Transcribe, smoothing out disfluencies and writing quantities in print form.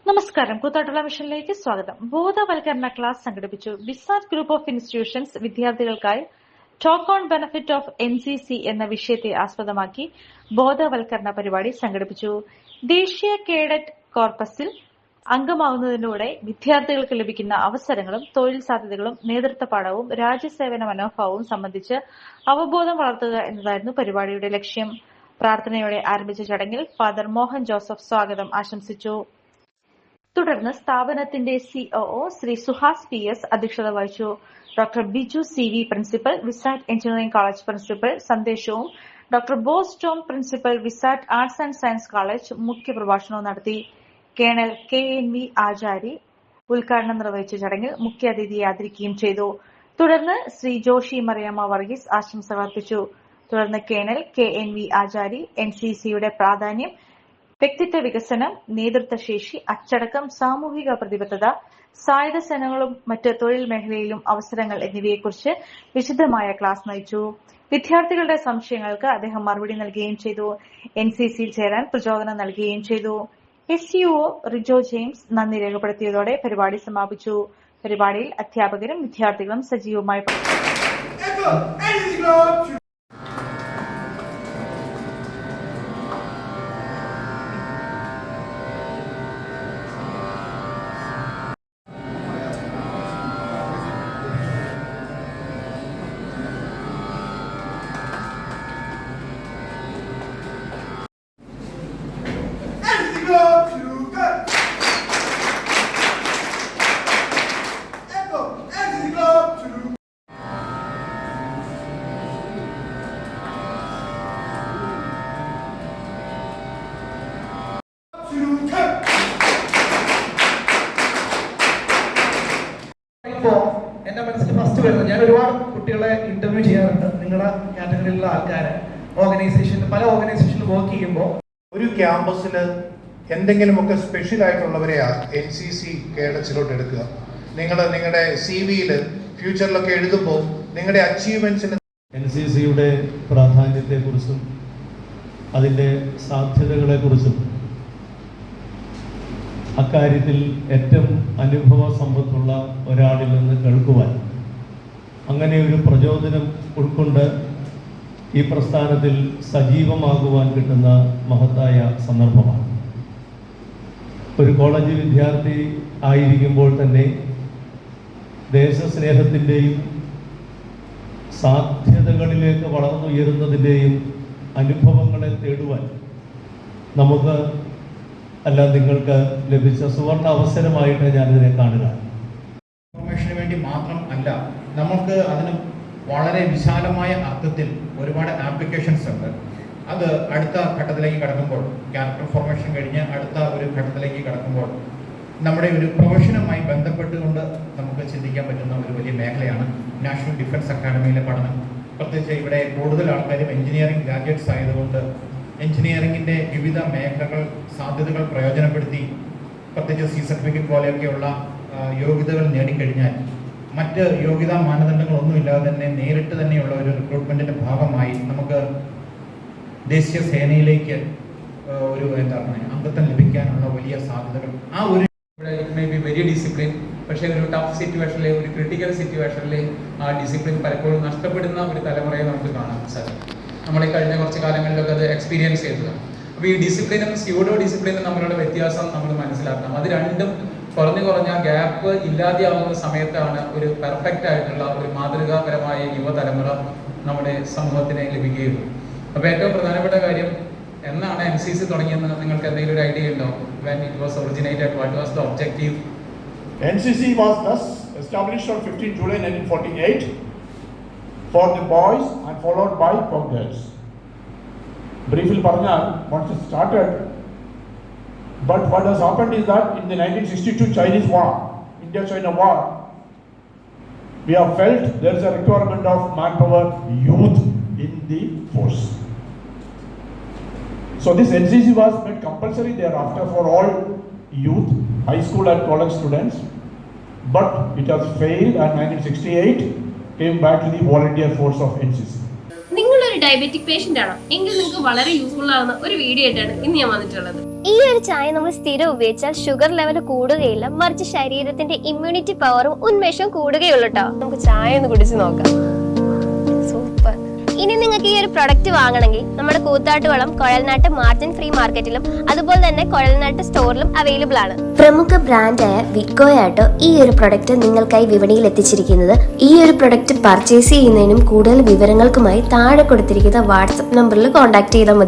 നമസ്കാരം. കൂത്താട്ടുള്ള മിഷനിലേക്ക് സ്വാഗതം. ബോധവൽക്കരണ ക്ലാസ് സംഘടിപ്പിച്ചു. ബിസാറ്റ് ഗ്രൂപ്പ് ഓഫ് ഇൻസ്റ്റിറ്റ്യൂഷൻസ് വിദ്യാർത്ഥികൾക്കായി talk on benefit of NCC എന്ന വിഷയത്തെ ആസ്പദമാക്കി ബോധവൽക്കരണ പരിപാടി സംഘടിപ്പിച്ചു. ദേശീയ കേഡറ്റ് കോർപ്പസിൽ അംഗമാകുന്നതിലൂടെ വിദ്യാർത്ഥികൾക്ക് ലഭിക്കുന്ന അവസരങ്ങളും തൊഴിൽ സാധ്യതകളും നേതൃത്വ പാഠവും രാജ്യസേവന മനോഭാവവും സംബന്ധിച്ച് അവബോധം വളർത്തുക എന്നതായിരുന്നു പരിപാടിയുടെ ലക്ഷ്യം. പ്രാർത്ഥനയോടെ ആരംഭിച്ച ചടങ്ങിൽ ഫാദർ മോഹൻ ജോസഫ് സ്വാഗതം ആശംസിച്ചു. തുടർന്ന് സ്ഥാപനത്തിന്റെ COO ശ്രീ സുഹാസ് PS അധ്യക്ഷത വഹിച്ചു. Doctor Biju CV principal, Visat engineering college principal സന്ദേശവും doctor Bose Tom principal, Visat arts and science college മുഖ്യപ്രഭാഷണവും നടത്തി. കേണൽ KNV ആചാരി ഉദ്ഘാടനം നിർവഹിച്ച ചടങ്ങിൽ മുഖ്യാതിഥിയെ ആദരിക്കുകയും ചെയ്തു. തുടർന്ന് ശ്രീ ജോഷി മറിയമ്മ വർഗീസ് ആശംസകൾ അർപ്പിച്ചു. തുടർന്ന് കേണൽ KNV ആചാരി NCCയുടെ പ്രാധാന്യം, വ്യക്തിത്വ വികസനം, നേതൃത്വശേഷി, അച്ചടക്കം, സാമൂഹിക പ്രതിബദ്ധത, സായുധ സേനകളും മറ്റ് തൊഴിൽ മേഖലയിലും അവസരങ്ങൾ എന്നിവയെക്കുറിച്ച് വിശദമായ ക്ലാസ് നയിച്ചു. വിദ്യാർത്ഥികളുടെ സംശയങ്ങൾക്ക് അദ്ദേഹം മറുപടി നൽകുകയും ചെയ്തു. NCCയിൽ ചേരാൻ പ്രചോദനം നൽകുകയും ചെയ്തു. SUO റിജോ ജെയിംസ് നന്ദി രേഖപ്പെടുത്തിയതോടെ പരിപാടി സമാപിച്ചു. പരിപാടിയിൽ അധ്യാപകരും വിദ്യാർത്ഥികളും സജീവമായി എന്റെ മനസ്സിൽ ഫസ്റ്റ് വരുന്നത്, ഞാൻ ഒരുപാട് കുട്ടികളെ ഇന്റർവ്യൂ ചെയ്യാറുണ്ട്. നിങ്ങളുടെ കാറ്റഗറിയിലുള്ള ആൾക്കാരെ പല ഓർഗനൈസേഷനിൽ വർക്ക് ചെയ്യുമ്പോൾ ഒരു ക്യാമ്പസിൽ എന്തെങ്കിലുമൊക്കെ സ്പെഷ്യൽ ആയിട്ടുള്ളവരെ NCC കേഡറ്റ്സിലോട്ട് എടുക്കുക. നിങ്ങളുടെ CV-യിൽ ഫ്യൂച്ചറിലൊക്കെ എഴുതുമ്പോൾ നിങ്ങളുടെ അച്ചീവ്മെന്റ്സിന് NCCയുടെ പ്രാധാന്യത്തെക്കുറിച്ചും അതിൻ്റെ സാധ്യതകളെക്കുറിച്ചും അക്കാര്യത്തിൽ ഏറ്റവും അനുഭവ സമ്പത്തുള്ള ഒരാളിൽ നിന്ന് കേൾക്കുവാൻ, അങ്ങനെ ഒരു പ്രചോദനം ഉൾക്കൊണ്ട് ഈ പ്രസ്ഥാനത്തിൽ സജീവമാകുവാൻ കിട്ടുന്ന മഹത്തായ സന്ദർഭമാണ്. ഒരു കോളേജ് വിദ്യാർത്ഥി ആയിരിക്കുമ്പോൾ തന്നെ ദേശസ്നേഹത്തിൻ്റെയും സാധ്യതകളിലേക്ക് വളർന്നുയരുന്നതിൻ്റെയും അനുഭവങ്ങളെ തേടുവാൻ നമുക്ക് നിങ്ങൾക്ക് ലഭിച്ച സുവർണ അവസരമായിട്ട് ഞാനിതിനെ കാണുക. ഇൻഫർമേഷന് വേണ്ടി മാത്രം അല്ല, നമുക്ക് അതിന് വളരെ വിശാലമായ അർത്ഥത്തിൽ ഒരുപാട് ആപ്ലിക്കേഷൻസ് ഉണ്ട്. അത് അടുത്ത ഘട്ടത്തിലേക്ക് കടക്കുമ്പോൾ, ക്യാരക്ടർ ഫോർമേഷൻ കഴിഞ്ഞ് അടുത്ത ഒരു ഘട്ടത്തിലേക്ക് കടക്കുമ്പോൾ നമ്മുടെ ഒരു പ്രൊഫഷനുമായി ബന്ധപ്പെട്ടുകൊണ്ട് നമുക്ക് ചിന്തിക്കാൻ പറ്റുന്ന ഒരു വലിയ മേഖലയാണ് നാഷണൽ ഡിഫൻസ് അക്കാഡമിയിലെ പഠനം. പ്രത്യേകിച്ച് ഇവിടെ കൂടുതൽ ആൾക്കാരും എഞ്ചിനീയറിംഗ് ഗ്രാജുവേറ്റ്സ് ആയതുകൊണ്ട് എഞ്ചിനീയറിംഗിൻ്റെ വിവിധ മേഖലകൾ സാധ്യതകൾ പ്രയോജനപ്പെടുത്തി, പ്രത്യേകിച്ച് സർട്ടിഫിക്കറ്റ് പോലെയൊക്കെയുള്ള യോഗ്യതകൾ നേടിക്കഴിഞ്ഞാൽ മറ്റ് യോഗ്യതാ മാനദണ്ഡങ്ങളൊന്നുമില്ലാതെ തന്നെ നേരിട്ട് തന്നെയുള്ള ഒരു റിക്രൂട്ട്മെൻറ്റിൻ്റെ ഭാഗമായി നമുക്ക് ദേശീയ സേനയിലേക്ക് ഒരു അംഗത്വം ലഭിക്കാനുള്ള വലിയ സാധ്യതകൾ it may be very discipline, പക്ഷേ ഒരു ടഫ് സിറ്റുവേഷനിൽ, ഒരു ക്രിട്ടിക്കൽ സിറ്റുവേഷനിൽ ആ ഡിസിപ്ലിൻ പലപ്പോഴും നഷ്ടപ്പെടുന്ന ഒരു തലമുറയെ നമുക്ക് കാണാൻ സാധിക്കും. നമ്മൾ ഈ കഴിഞ്ഞ കുറച്ച് കാലങ്ങളിലൊക്കെ അത് എക്സ്പീരിയൻസ് ചെയ്തതാണ്. അപ്പോൾ ഈ ഡിസിപ്ലിനും സ്യൂഡോ ഡിസിപ്ലിനും തമ്മിലുള്ള വ്യത്യാസം നമ്മൾ മനസ്സിലാക്കണം. അത് രണ്ടും കുറഞ്ഞ ഗ്യാപ്പ് ഇല്ലാതെയാവുന്ന സമയത്താണ് ഒരു പെർഫെക്റ്റ് ആയിട്ടുള്ള ഒരു മാതൃകാപരമായ യുവതലമുറ നമ്മുടെ സമൂഹത്തിന് ലഭിക്കുകയുള്ളൂ. അപ്പോൾ ഏറ്റവും പ്രധാനപ്പെട്ട കാര്യം, എന്നാണ് NCC തുടങ്ങിയെന്ന് നിങ്ങൾക്ക് എന്തെങ്കിലും ഒരു ഐഡിയ ഉണ്ടോ? When it was originated, what was the objective? NCC was thus established on 15 July 1948 for the boys and followed by for girls. Briefly പറഞ്ഞാൽ, once it started, but what has happened is that in the 1962 Chinese war, India-China war, we have felt there is a requirement of manpower, youth in the force. So this NCC was made compulsory thereafter for all youth, high school and college students, but it has failed and 1968 came back to the volunteer force of NCC. നിങ്ങളൊരു diabetic patient ആണോ? എങ്കിൽ നിങ്ങൾക്ക് വളരെ useful ആവുന്ന ഒരു video ആയിട്ടാണ് ഇന്ന് ഞാൻ വന്നിട്ടുള്ളത്. ഈ ഒരു ചായ നമ്മൾ സ്ഥിരം ഉപയോഗിച്ചാൽ ഷുഗർ ലെവൽ കൂടുകയില്ല, മറിച്ച് ശരീരത്തിന്റെ ഇമ്മ്യൂണിറ്റി പവറും ഉന്മേഷവും കൂടുകയുള്ളൂ കേട്ടോ. നമുക്ക് ചായ ഒന്ന് കുടിച്ച് നോക്കാം. സൂപ്പർ. ഇനി നിങ്ങൾക്ക് ഈ ഒരു പ്രൊഡക്റ്റ് വാങ്ങണമെങ്കിൽ നമ്മുടെ കൂത്താട്ടുകുളം കുഴൽനാട്ട് മാർജിൻ ഫ്രീ മാർക്കറ്റിലും അതുപോലെ തന്നെ കുഴൽനാട്ട് സ്റ്റോറിലും അവൈലബിൾ ആണ്. പ്രമുഖ ബ്രാൻഡായ വിക്കോയാട്ടോ ഈ ഒരു പ്രൊഡക്റ്റ് നിങ്ങൾക്കായി വിപണിയിൽ എത്തിച്ചിരിക്കുന്നത്. ഈ ഒരു പ്രൊഡക്റ്റ് പർച്ചേസ് ചെയ്യുന്നതിനും കൂടുതൽ വിവരങ്ങൾക്കുമായി താഴെ കൊടുത്തിരിക്കുന്ന വാട്സ്ആപ്പ് നമ്പറിൽ കോൺടാക്ട് ചെയ്താൽ മതി.